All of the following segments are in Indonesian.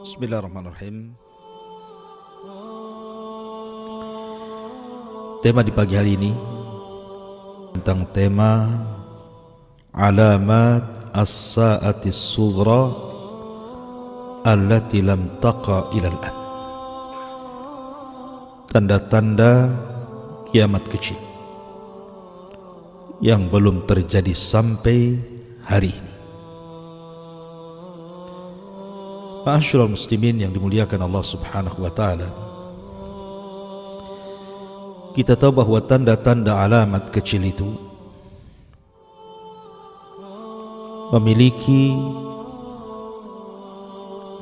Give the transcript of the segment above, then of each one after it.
Bismillahirrahmanirrahim. Tema di pagi hari ini tentang tema alamat as-sa'ati as-sughra allati lam taqa ilal an. Tanda-tanda kiamat kecil yang belum terjadi sampai hari ini. Ma'asyiral muslimin yang dimuliakan Allah Subhanahu wa taala. Kita tahu bahwa tanda-tanda alamat kecil itu memiliki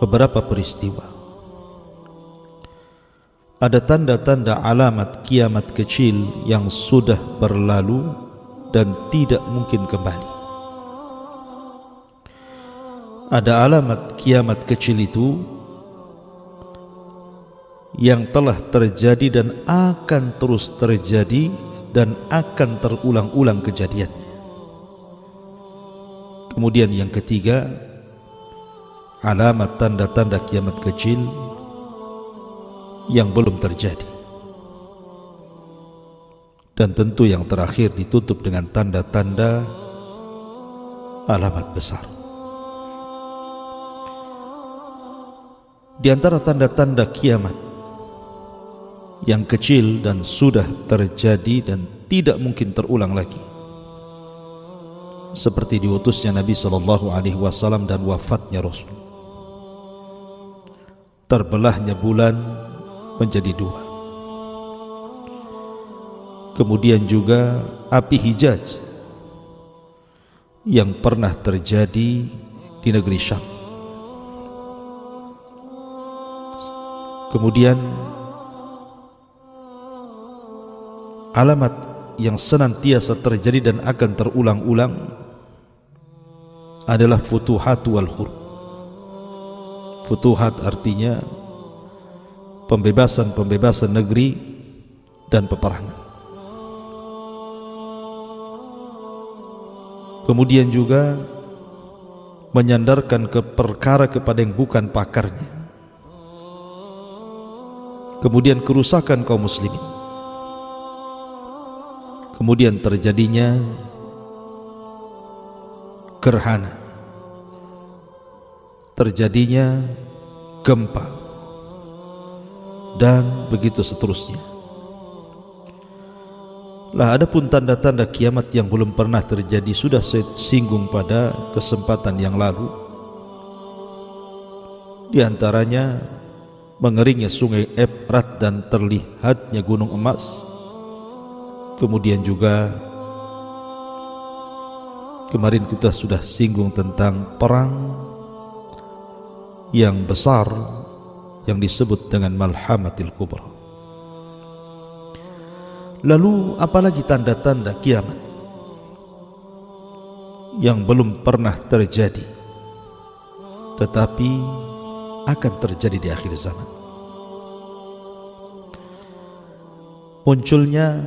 beberapa peristiwa. Ada tanda-tanda alamat kiamat kecil yang sudah berlalu dan tidak mungkin kembali. Ada alamat kiamat kecil itu yang telah terjadi dan akan terus terjadi dan akan terulang-ulang kejadiannya. Kemudian yang ketiga, alamat tanda-tanda kiamat kecil yang belum terjadi. Dan tentu yang terakhir ditutup dengan tanda-tanda alamat besar. Di antara tanda-tanda kiamat yang kecil dan sudah terjadi dan tidak mungkin terulang lagi, seperti diutusnya Nabi SAW dan wafatnya Rasul, terbelahnya bulan menjadi dua, kemudian juga api Hijaz yang pernah terjadi di negeri Syam, kemudian alamat yang senantiasa terjadi dan akan terulang-ulang adalah futuhat wal hurub. Futuhat artinya pembebasan negeri dan peperangan. Kemudian juga menyandarkan ke perkara kepada yang bukan pakarnya. Kemudian kerusakan kaum muslimin. Kemudian terjadinya gerhana, terjadinya gempa, dan begitu seterusnya. Lah, adapun tanda-tanda kiamat yang belum pernah terjadi sudah saya singgung pada kesempatan yang lalu. Di antaranya mengeringnya sungai Efrat dan terlihatnya gunung emas. Kemudian juga kemarin kita sudah singgung tentang perang yang besar yang disebut dengan Malhamatil Kubra. Lalu apalagi tanda-tanda kiamat yang belum pernah terjadi tetapi akan terjadi di akhir zaman? Munculnya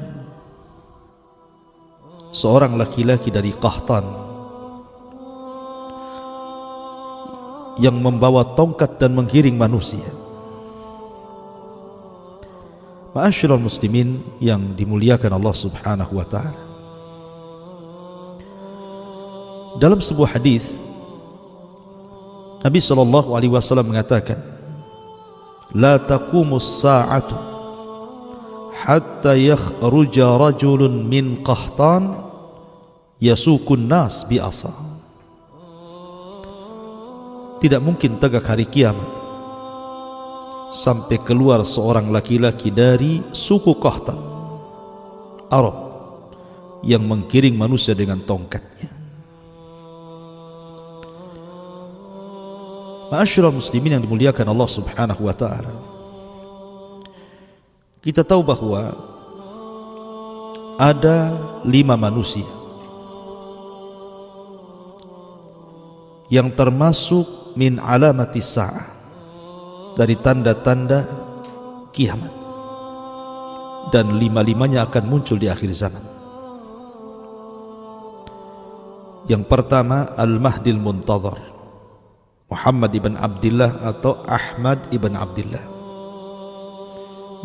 seorang laki-laki dari Qahtan yang membawa tongkat dan menggiring manusia. Ma'asyiral muslimin yang dimuliakan Allah Subhanahu wa taala. Dalam sebuah hadis Nabi SAW mengatakan, la taqumus sa'atu hatta yakhruja rajulun min Qahtan yasukun nas bi asa. Tidak mungkin tegak hari kiamat sampai keluar seorang laki-laki dari suku Qahtan Arab yang menggiring manusia dengan tongkatnya. Ma'asyiral muslimin yang dimuliakan Allah Subhanahu wa taala. Kita tahu bahwa ada 5 manusia yang termasuk min alamati sa'ah, dari tanda-tanda kiamat, dan 5-5-nya akan muncul di akhir zaman. Yang pertama, Al-Mahdil Muntadhar, Muhammad ibn Abdullah atau Ahmad ibn Abdullah,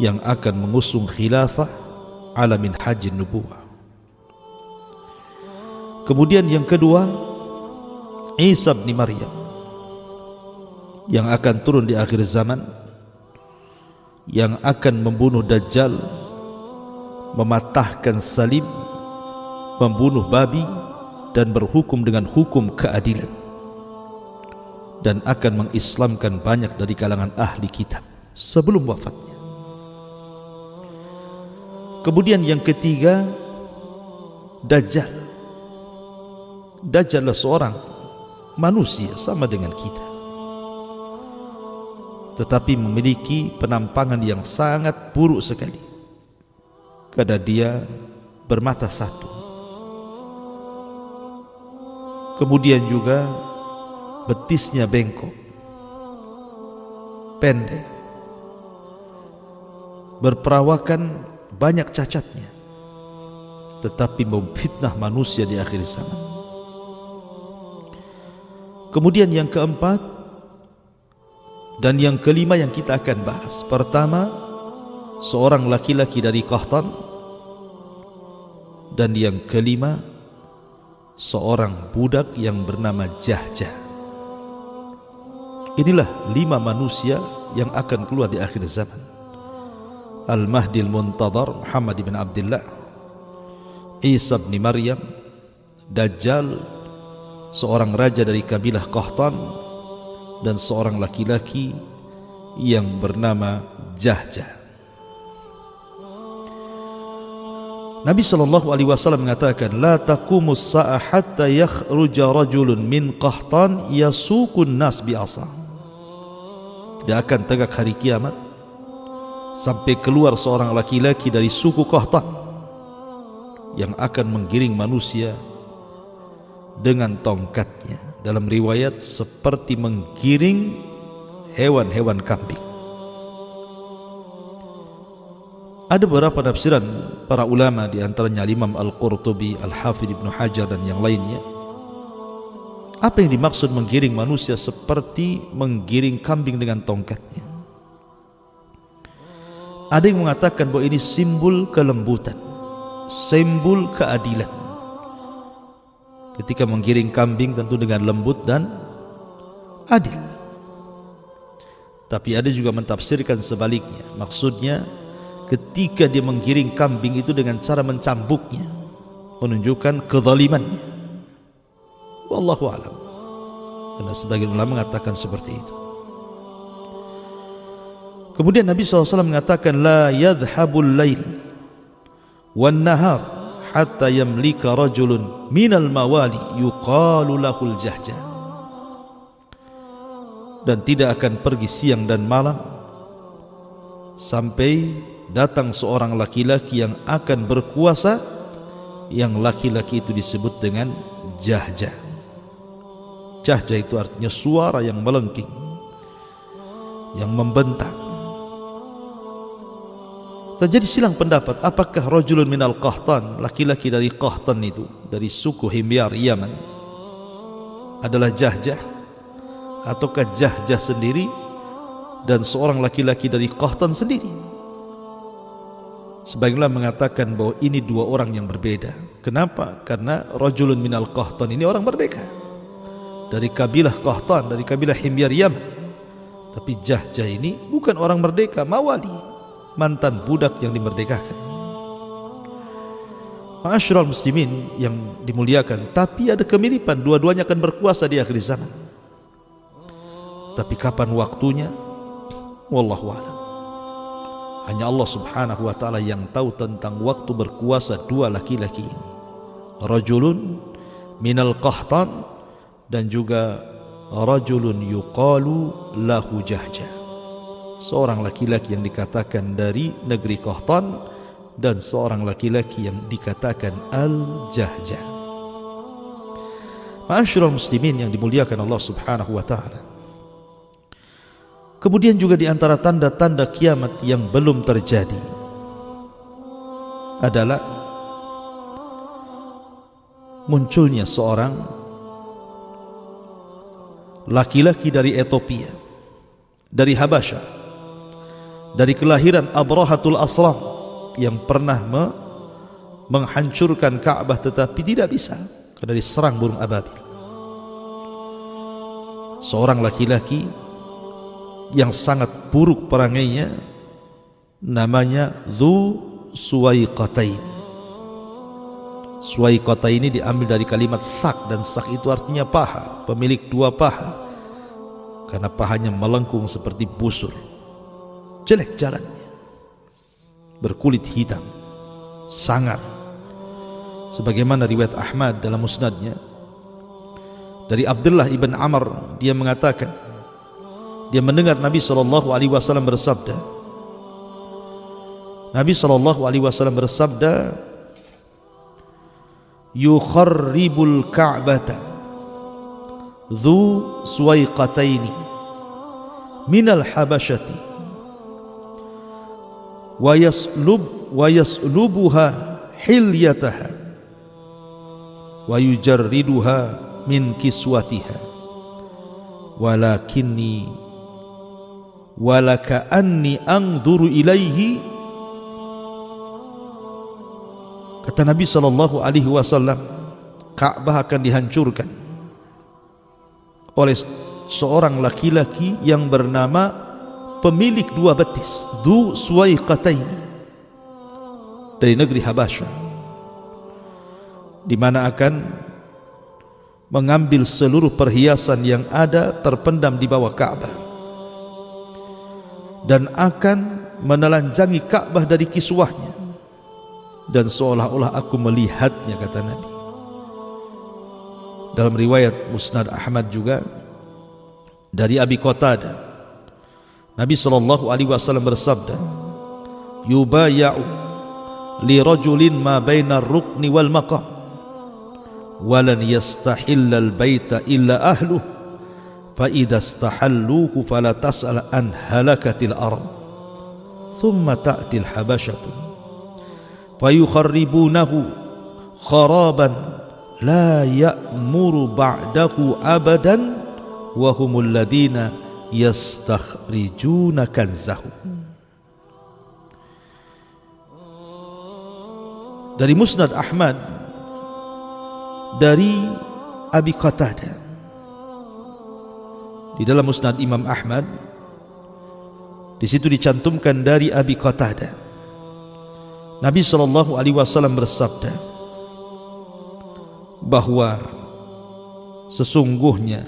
yang akan mengusung khilafah ala minhajin nubuwah. Kemudian yang kedua, Isa bin Maryam, yang akan turun di akhir zaman, yang akan membunuh Dajjal, mematahkan salib, membunuh babi, dan berhukum dengan hukum keadilan, dan akan mengislamkan banyak dari kalangan ahli kitab sebelum wafatnya. Kemudian yang ketiga, Dajjal. Dajjal adalah seorang manusia sama dengan kita, tetapi memiliki penampangan yang sangat buruk sekali, karena dia bermata satu. Kemudian juga betisnya bengkok, pendek, berperawakan banyak cacatnya, tetapi memfitnah manusia di akhir zaman. Kemudian yang keempat dan yang kelima yang kita akan bahas. Pertama, seorang laki-laki dari Qahtan, dan yang kelima, seorang budak yang bernama Jahjah. Inilah 5 manusia yang akan keluar di akhir zaman. Al-Mahdi al-Muntadhar Muhammad bin Abdullah, Isa bin Maryam, Dajjal, seorang raja dari kabilah Qahtan, dan seorang laki-laki yang bernama Jahjah. Nabi SAW mengatakan, la taqumus sa'ah hatta yakhruja rajulun min Qahtan yasuqun nas bi'asa. Tidak akan tegak hari kiamat sampai keluar seorang laki-laki dari suku Qahtan yang akan menggiring manusia dengan tongkatnya. Dalam riwayat seperti menggiring hewan-hewan kambing. Ada beberapa tafsiran para ulama, di antaranya Imam Al-Qurtubi, Al-Hafidh Ibnu Hajar, dan yang lainnya. Apa yang dimaksud menggiring manusia seperti menggiring kambing dengan tongkatnya? Ada yang mengatakan bahwa ini simbol kelembutan, simbol keadilan. Ketika menggiring kambing tentu dengan lembut dan adil. Tapi ada juga mentafsirkan sebaliknya. Maksudnya ketika dia menggiring kambing itu dengan cara mencambuknya, menunjukkan kezalimannya. Wallahu a'lam. Karena sebagian ulama mengatakan seperti itu. Kemudian Nabi SAW mengatakan, la yadhhabul lail wan nahar hatta yamlika rajulun minal mawali yuqalu lahul Jahjah. Dan tidak akan pergi siang dan malam sampai datang seorang laki-laki yang akan berkuasa, yang laki-laki itu disebut dengan Jahjah. Jahjah itu artinya suara yang melengking, yang membentak. Terjadi silang pendapat, apakah rajulun minal Qahtan, laki-laki dari Qahtan itu, dari suku Himyar Yaman, adalah Jahjah, ataukah Jahjah sendiri dan seorang laki-laki dari Qahtan sendiri? Sebagianlah mengatakan bahwa ini 2 orang yang berbeda. Kenapa? Karena rajulun minal Qahtan ini orang merdeka dari kabilah Qahtan, dari kabilah Himyar Yaman. Tapi Jahjah ini bukan orang merdeka, mawali, mantan budak yang dimerdekakan. Ma'asyiral muslimin yang dimuliakan, tapi ada kemiripan, dua-duanya akan berkuasa di akhir zaman. Tapi kapan waktunya? Wallahu a'lam. Hanya Allah subhanahu wa ta'ala yang tahu tentang waktu berkuasa 2 laki-laki ini, rajulun minal Qahtan dan juga rajulun yuqalu lahu Jahjah, seorang laki-laki yang dikatakan dari negeri Qahtan dan seorang laki-laki yang dikatakan Al-Jahjah. Ma'asyiral muslimin yang dimuliakan Allah subhanahu wa ta'ala. Kemudian juga di antara tanda-tanda kiamat yang belum terjadi adalah munculnya seorang laki-laki dari Ethiopia, dari Habasyah, dari kelahiran Abrahatul Asram yang pernah menghancurkan Ka'bah tetapi tidak bisa karena diserang burung ababil. Seorang laki-laki yang sangat buruk perangainya, namanya Dzu Suwaiqataini. Suwaiqataini diambil dari kalimat sak, dan sak itu artinya paha, pemilik dua paha, karena pahanya melengkung seperti busur. Jelek jalannya, berkulit hitam, sangar. Sebagaimana riwayat Ahmad dalam musnadnya dari Abdullah ibn Amr, dia mengatakan dia mendengar Nabi SAW bersabda. Nabi SAW bersabda, yukharribul ka'bata dzu suwaiqataini minal habasyati wa yaslubuha hilyataha wa yujarriduha min kiswatiha walaka anni anzuru ilaihi. Kata Nabi SAW, Ka'bah akan dihancurkan oleh seorang laki-laki yang bernama pemilik dua betis, Dzu Suwaiqataini, dari negeri Habasyah, di mana akan mengambil seluruh perhiasan yang ada terpendam di bawah Ka'bah dan akan menelanjangi Ka'bah dari kiswahnya, dan seolah-olah aku melihatnya, kata Nabi. Dalam riwayat Musnad Ahmad juga dari Abi Qatadah, Nabi SAW bersabda, yubaya'u li rajulin ma bainar rukni wal maqam walan yastahillal baita illa ahluh fa idza istahalluhu fala tas'al an halakatil arab thumma ta'til habasyatu fayukharribunahu kharaban la ya'muru ba'dahu abadan wa humul ladina yastakhrijuna kanzahu. Dari Musnad Ahmad dari Abi Qatadah, di dalam Musnad Imam Ahmad di situ dicantumkan dari Abi Qatadah, Nabi SAW bersabda bahwa sesungguhnya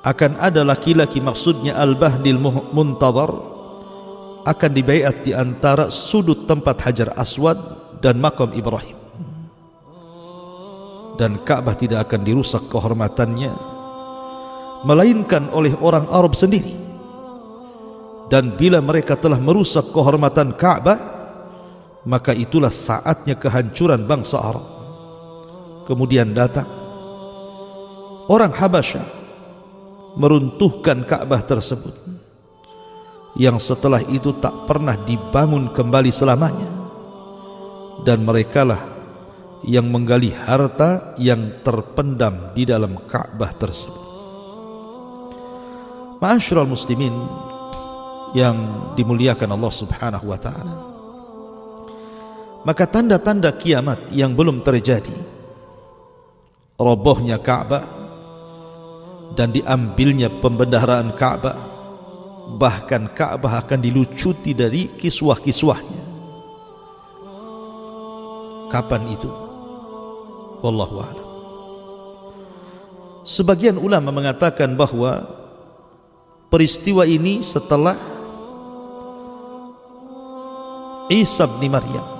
akan ada laki-laki, maksudnya Al-Bahdil Muntadhar, akan dibaiat di antara sudut tempat Hajar Aswad dan Maqam Ibrahim, dan Ka'bah tidak akan dirusak kehormatannya melainkan oleh orang Arab sendiri, dan bila mereka telah merusak kehormatan Ka'bah maka itulah saatnya kehancuran bangsa Arab. Kemudian datang orang Habasyah meruntuhkan Ka'bah tersebut, yang setelah itu tak pernah dibangun kembali selamanya, dan merekalah yang menggali harta yang terpendam di dalam Ka'bah tersebut. Ma'asyiral muslimin yang dimuliakan Allah Subhanahu wa ta'ala, maka tanda-tanda kiamat yang belum terjadi, robohnya Ka'bah dan diambilnya pembendaharaan Ka'bah, bahkan Ka'bah akan dilucuti dari kiswah-kiswahnya. Kapan itu? Wallahu a'lam. Sebagian ulama mengatakan bahwa peristiwa ini setelah Isa bin Maryam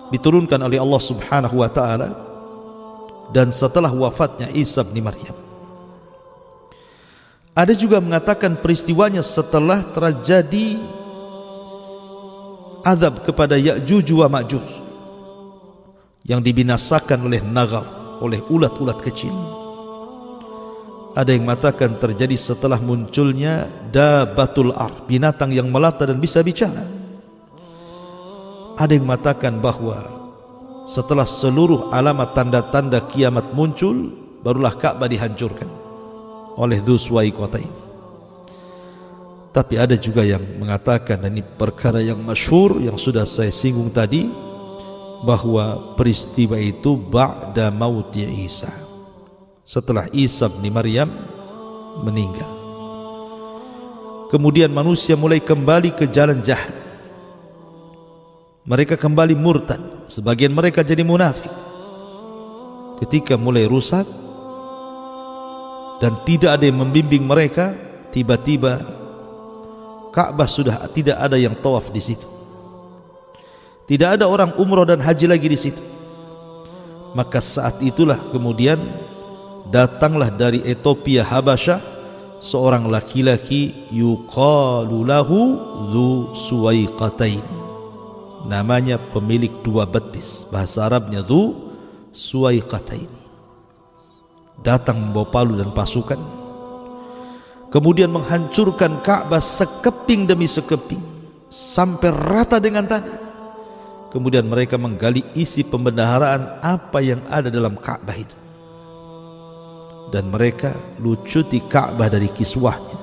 diturunkan oleh Allah Subhanahu wa ta'ala, dan setelah wafatnya Isa bin Maryam. Ada juga mengatakan peristiwanya setelah terjadi azab kepada Ya'juj wa Ma'juj yang dibinasakan oleh Naghaf, oleh ulat-ulat kecil. Ada yang mengatakan terjadi setelah munculnya Dabatul Ar, binatang yang melata dan bisa bicara. Ada yang mengatakan bahwa setelah seluruh alamat tanda-tanda kiamat muncul, barulah Ka'bah dihancurkan oleh Dzu Suwaiqatain. Tapi ada juga yang mengatakan, dan ini perkara yang masyhur yang sudah saya singgung tadi, bahwa peristiwa itu ba'da mauti Isa, setelah Isa bin Maryam meninggal. Kemudian manusia mulai kembali ke jalan jahat. Mereka kembali murtad, sebagian mereka jadi munafik. Ketika mulai rusak dan tidak ada yang membimbing mereka, tiba-tiba Ka'bah sudah tidak ada yang tawaf di situ. Tidak ada orang umrah dan haji lagi di situ. Maka saat itulah kemudian datanglah dari Ethiopia Habasyah seorang laki-laki yuqalu lahu Dzu Suwaiqatain. Namanya pemilik dua betis, bahasa Arabnya Dzu Suwaiqatain. Datang membawa palu dan pasukan, kemudian menghancurkan Ka'bah sekeping demi sekeping sampai rata dengan tanah. Kemudian mereka menggali isi pembendaharaan apa yang ada dalam Ka'bah itu, dan mereka lucuti Ka'bah dari kiswahnya.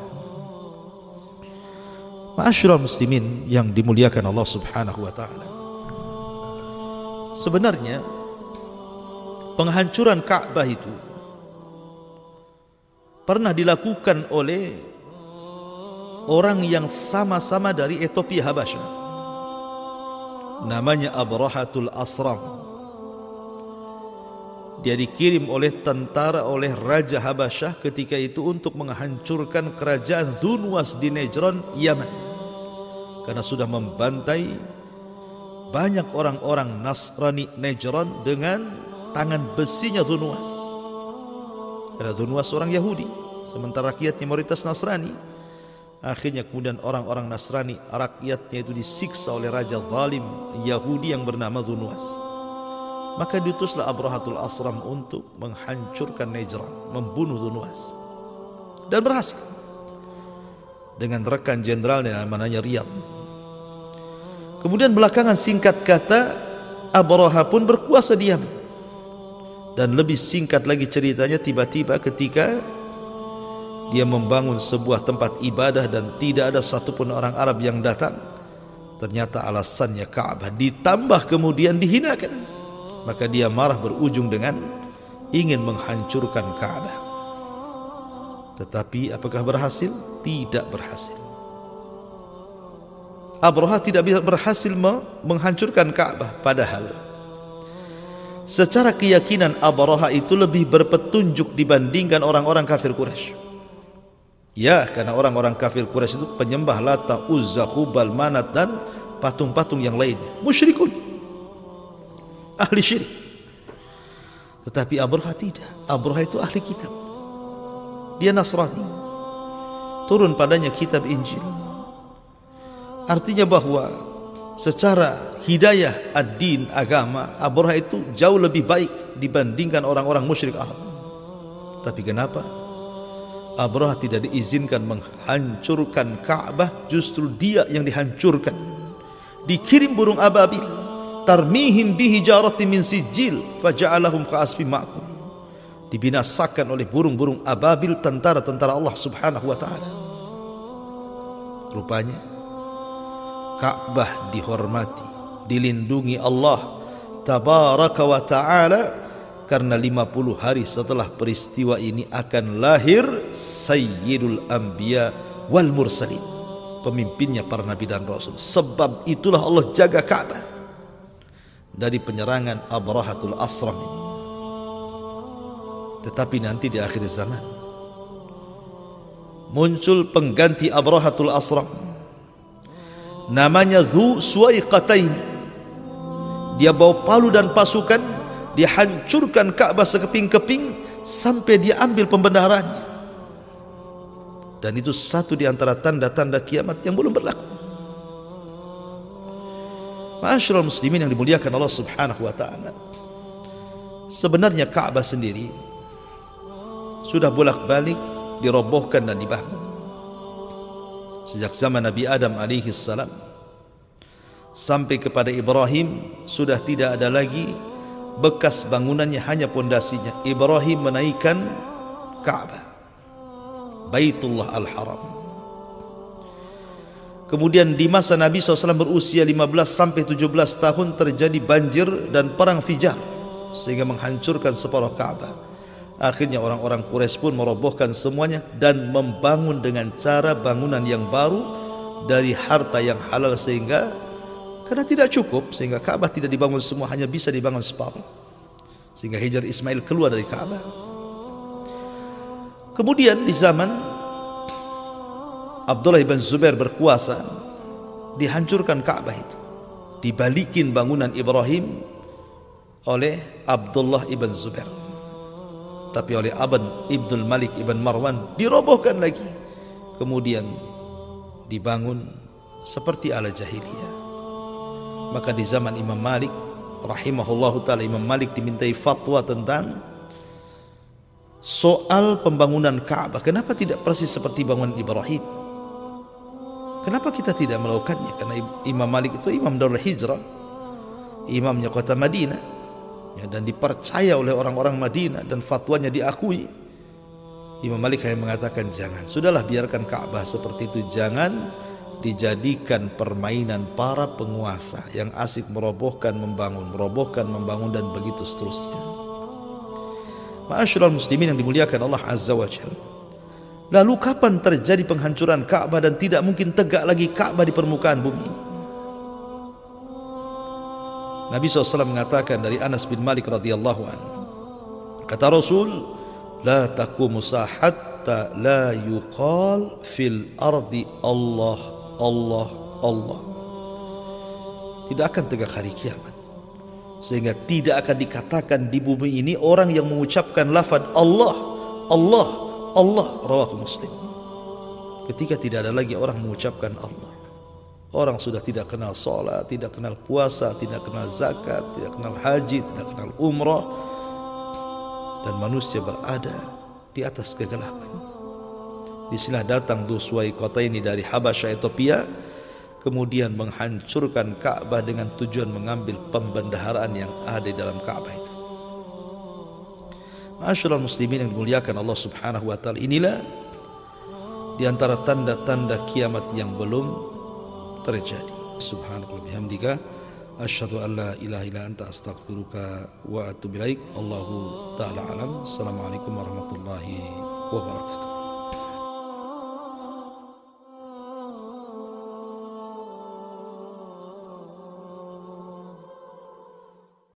Ma'asyiral muslimin yang dimuliakan Allah Subhanahu wa taala, sebenarnya penghancuran Ka'bah itu pernah dilakukan oleh orang yang sama-sama dari Ethiopia Habasyah. Namanya Abrahatul Asram. Dia dikirim oleh tentara oleh Raja Habasyah ketika itu untuk menghancurkan kerajaan Dzu Nuwas di Najran, Yaman, karena sudah membantai banyak orang-orang Nasrani Najran dengan tangan besinya Dzu Nuwas. Karena Dzu Nuwas orang Yahudi, sementara rakyatnya mayoritas Nasrani. Akhirnya kemudian orang-orang Nasrani, rakyatnya itu disiksa oleh raja zalim Yahudi yang bernama Dzu Nuwas. Maka diutuslah Abrahatul Asram untuk menghancurkan Najran, membunuh Dzu Nuwas, dan berhasil dengan rekan jenderalnya namanya Riyadh. Kemudian belakangan singkat kata Abraha pun berkuasa di Yaman. Dan lebih singkat lagi ceritanya, tiba-tiba ketika dia membangun sebuah tempat ibadah dan tidak ada satupun orang Arab yang datang, ternyata alasannya Ka'bah, ditambah kemudian dihinakan. Maka dia marah berujung dengan ingin menghancurkan Ka'bah. Tetapi apakah berhasil? Tidak berhasil. Abraha tidak bisa berhasil menghancurkan Ka'bah, padahal secara keyakinan Abraha itu lebih berpetunjuk dibandingkan orang-orang kafir Quraisy. Ya, karena orang-orang kafir Quraisy itu penyembah Lata, Uzza, Hubal, Manat dan patung-patung yang lainnya, musyrikun, ahli syirik. Tetapi Abraha tidak. Abraha itu ahli kitab. Dia Nasrani. Turun padanya kitab Injil. Artinya bahwa secara hidayah ad-din, agama, Abraha itu jauh lebih baik dibandingkan orang-orang musyrik Arab. Tapi kenapa Abraha tidak diizinkan menghancurkan Ka'bah? Justru dia yang dihancurkan. Dikirim burung ababil, tarmihim bihi jaratin min sijil faja'alahum ka'asfin ma'kul. Dibinasakan oleh burung-burung ababil, tentara-tentara Allah Subhanahu wa taala. Rupanya Ka'bah dihormati, dilindungi Allah Tabaraka wa ta'ala, karena 50 hari setelah peristiwa ini akan lahir Sayyidul Anbiya wal Mursalin, pemimpinnya para nabi dan rasul. Sebab itulah Allah jaga Ka'bah dari penyerangan Abrahatul Asram ini. Tetapi nanti di akhir zaman muncul pengganti Abrahatul Asram, namanya Dzu Suwaiqatain. Dia bawa palu dan pasukan, dia hancurkan Ka'bah sekeping-keping sampai dia ambil pembendaharaannya. Dan itu satu di antara tanda-tanda kiamat yang belum berlaku. Ma'asyiral muslimin yang dimuliakan Allah Subhanahu wa taala, sebenarnya Ka'bah sendiri sudah bolak-balik dirobohkan dan dibangun sejak zaman Nabi Adam alaihi salam sampai kepada Ibrahim. Sudah tidak ada lagi bekas bangunannya, hanya pondasinya. Ibrahim menaikkan Ka'bah Baitullah Al-Haram. Kemudian di masa Nabi SAW berusia 15 sampai 17 tahun terjadi banjir dan perang Fijar sehingga menghancurkan separuh Ka'bah. Akhirnya orang-orang Quraisy pun merobohkan semuanya dan membangun dengan cara bangunan yang baru dari harta yang halal, sehingga karena tidak cukup sehingga Ka'bah tidak dibangun semua, hanya bisa dibangun separuh, sehingga Hajar Ismail keluar dari Ka'bah. Kemudian di zaman Abdullah ibn Zubair berkuasa, dihancurkan Ka'bah itu, dibalikin bangunan Ibrahim oleh Abdullah ibn Zubair, tapi oleh Ibnul Malik ibn Marwan dirobohkan lagi, kemudian dibangun seperti ala jahiliyah. Maka di zaman Imam Malik rahimahullahu ta'ala, Imam Malik dimintai fatwa tentang soal pembangunan Ka'bah. Kenapa tidak persis seperti bangunan Ibrahim? Kenapa kita tidak melakukannya? Karena Imam Malik itu imam Darul Hijrah, imamnya kota Madinah, ya, dan dipercaya oleh orang-orang Madinah dan fatwanya diakui. Imam Malik hanya mengatakan, jangan, sudahlah, biarkan Ka'bah seperti itu, jangan dijadikan permainan para penguasa yang asik merobohkan membangun dan begitu seterusnya. Ma'asyiral muslimin yang dimuliakan Allah Azza wa Jalla, lalu kapan terjadi penghancuran Ka'bah dan tidak mungkin tegak lagi Ka'bah di permukaan bumi ini? Nabi SAW mengatakan dari Anas bin Malik radhiyallahu anhu, kata Rasul, la taqumu hatta la yuqal fil ardi Allah Allah Allah. Tidak akan tegak hari kiamat sehingga tidak akan dikatakan di bumi ini orang yang mengucapkan lafaz Allah Allah Allah. Rawahu Muslim. Ketika tidak ada lagi orang mengucapkan Allah, orang sudah tidak kenal salat, tidak kenal puasa, tidak kenal zakat, tidak kenal haji, tidak kenal umrah, dan manusia berada di atas kegelapan. Disinilah datang Dhul kota ini dari Habasyah Ethiopia, kemudian menghancurkan Ka'bah dengan tujuan mengambil pembendaharaan yang ada di dalam Ka'bah itu. Ma'asyiral muslimin yang dimuliakan Allah Subhanahu wa taala, inilah di antara tanda-tanda kiamat yang belum terjadi. Subhanallah bihamdika asyhadu an la ilaha illa anta astaghfiruka wa atubu ilaik. Allahu taala alam. Assalamualaikum warahmatullahi wabarakatuh.